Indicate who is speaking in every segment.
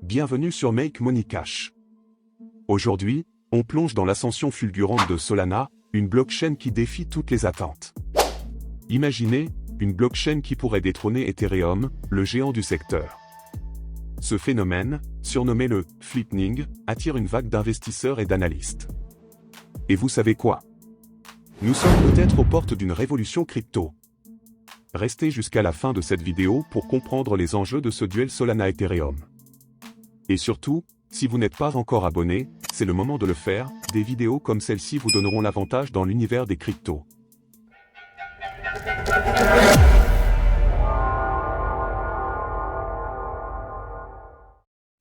Speaker 1: bienvenue sur Make Money Cash. Aujourd'hui, on plonge dans l'ascension fulgurante de Solana, une blockchain qui défie toutes les attentes. Imaginez, une blockchain qui pourrait détrôner Ethereum, le géant du secteur. Ce phénomène, surnommé le « flipping », attire une vague d'investisseurs et d'analystes. Et vous savez quoi? Nous sommes peut-être aux portes d'une révolution crypto. Restez jusqu'à la fin de cette vidéo pour comprendre les enjeux de ce duel Solana-Ethereum. Et surtout, si vous n'êtes pas encore abonné, c'est le moment de le faire, des vidéos comme celle-ci vous donneront l'avantage dans l'univers des cryptos.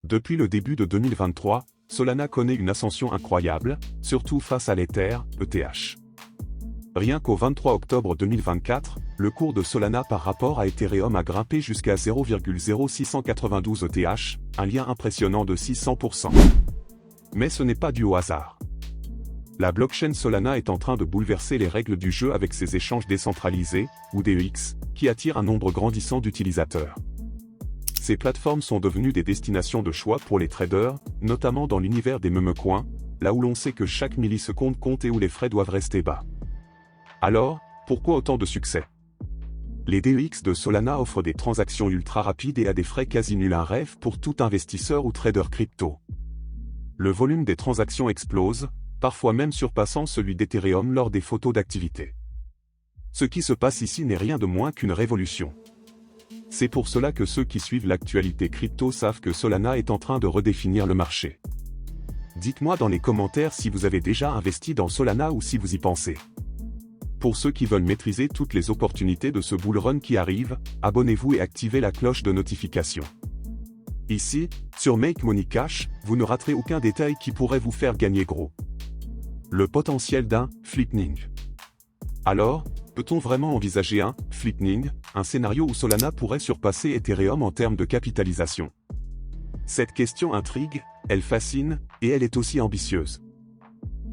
Speaker 1: Depuis le début de 2023, Solana connaît une ascension incroyable, surtout face à l'Ether, ETH. Rien qu'au 23 octobre 2024, le cours de Solana par rapport à Ethereum a grimpé jusqu'à 0,0692 ETH, un lien impressionnant de 600%. Mais ce n'est pas dû au hasard. La blockchain Solana est en train de bouleverser les règles du jeu avec ses échanges décentralisés, ou DEX, qui attirent un nombre grandissant d'utilisateurs. Ces plateformes sont devenues des destinations de choix pour les traders, notamment dans l'univers des memecoins, là où l'on sait que chaque milliseconde compte et où les frais doivent rester bas. Alors, pourquoi autant de succès? Les DEX de Solana offrent des transactions ultra rapides et à des frais quasi nuls, un rêve pour tout investisseur ou trader crypto. Le volume des transactions explose, parfois même surpassant celui d'Ethereum lors des photos d'activité. Ce qui se passe ici n'est rien de moins qu'une révolution. C'est pour cela que ceux qui suivent l'actualité crypto savent que Solana est en train de redéfinir le marché. Dites-moi dans les commentaires si vous avez déjà investi dans Solana ou si vous y pensez. Pour ceux qui veulent maîtriser toutes les opportunités de ce bull run qui arrive, abonnez-vous et activez la cloche de notification. Ici, sur Make Money Cash, vous ne raterez aucun détail qui pourrait vous faire gagner gros. Le potentiel d'un « flipping ». Alors, peut-on vraiment envisager un « flipping », un scénario où Solana pourrait surpasser Ethereum en termes de capitalisation? Cette question intrigue, elle fascine, et elle est aussi ambitieuse.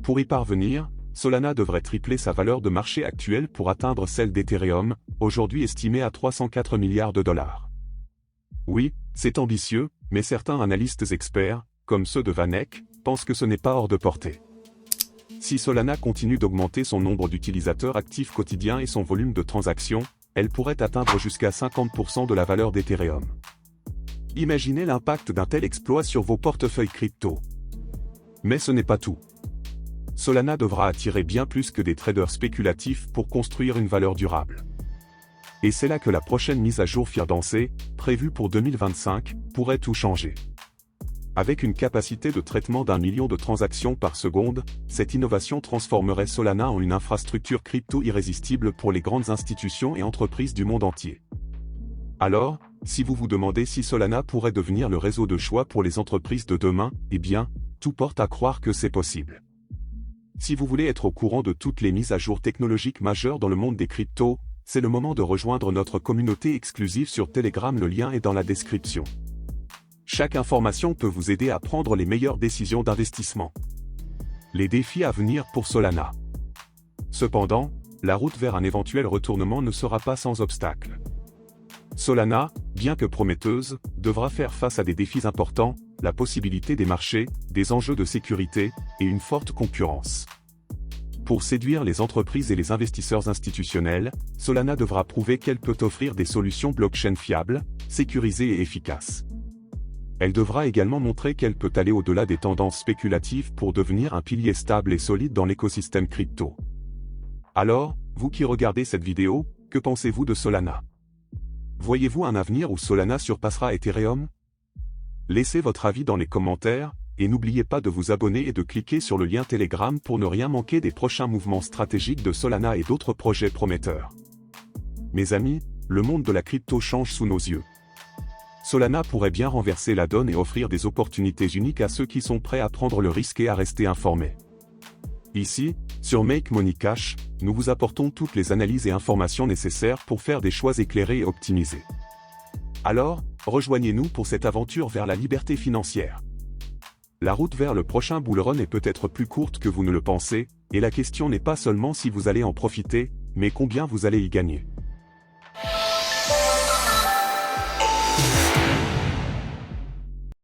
Speaker 1: Pour y parvenir, Solana devrait tripler sa valeur de marché actuelle pour atteindre celle d'Ethereum, aujourd'hui estimée à 304 milliards de dollars. Oui, c'est ambitieux, mais certains analystes experts, comme ceux de VanEck, pensent que ce n'est pas hors de portée. Si Solana continue d'augmenter son nombre d'utilisateurs actifs quotidiens et son volume de transactions, elle pourrait atteindre jusqu'à 50% de la valeur d'Ethereum. Imaginez l'impact d'un tel exploit sur vos portefeuilles crypto. Mais ce n'est pas tout. Solana devra attirer bien plus que des traders spéculatifs pour construire une valeur durable. Et c'est là que la prochaine mise à jour Firdancé, prévue pour 2025, pourrait tout changer. Avec une capacité de traitement d'1 million de transactions par seconde, cette innovation transformerait Solana en une infrastructure crypto irrésistible pour les grandes institutions et entreprises du monde entier. Alors, si vous vous demandez si Solana pourrait devenir le réseau de choix pour les entreprises de demain, eh bien, tout porte à croire que c'est possible. Si vous voulez être au courant de toutes les mises à jour technologiques majeures dans le monde des cryptos, c'est le moment de rejoindre notre communauté exclusive sur Telegram, le lien est dans la description. Chaque information peut vous aider à prendre les meilleures décisions d'investissement. Les défis à venir pour Solana. Cependant, la route vers un éventuel retournement ne sera pas sans obstacle. Solana, bien que prometteuse, devra faire face à des défis importants, la possibilité des marchés, des enjeux de sécurité, et une forte concurrence. Pour séduire les entreprises et les investisseurs institutionnels, Solana devra prouver qu'elle peut offrir des solutions blockchain fiables, sécurisées et efficaces. Elle devra également montrer qu'elle peut aller au-delà des tendances spéculatives pour devenir un pilier stable et solide dans l'écosystème crypto. Alors, vous qui regardez cette vidéo, que pensez-vous de Solana? Voyez-vous un avenir où Solana surpassera Ethereum? Laissez votre avis dans les commentaires, et n'oubliez pas de vous abonner et de cliquer sur le lien Telegram pour ne rien manquer des prochains mouvements stratégiques de Solana et d'autres projets prometteurs. Mes amis, le monde de la crypto change sous nos yeux. Solana pourrait bien renverser la donne et offrir des opportunités uniques à ceux qui sont prêts à prendre le risque et à rester informés. Ici, sur Make Money Cash, nous vous apportons toutes les analyses et informations nécessaires pour faire des choix éclairés et optimisés. Alors, rejoignez-nous pour cette aventure vers la liberté financière. La route vers le prochain bull run est peut-être plus courte que vous ne le pensez, et la question n'est pas seulement si vous allez en profiter, mais combien vous allez y gagner.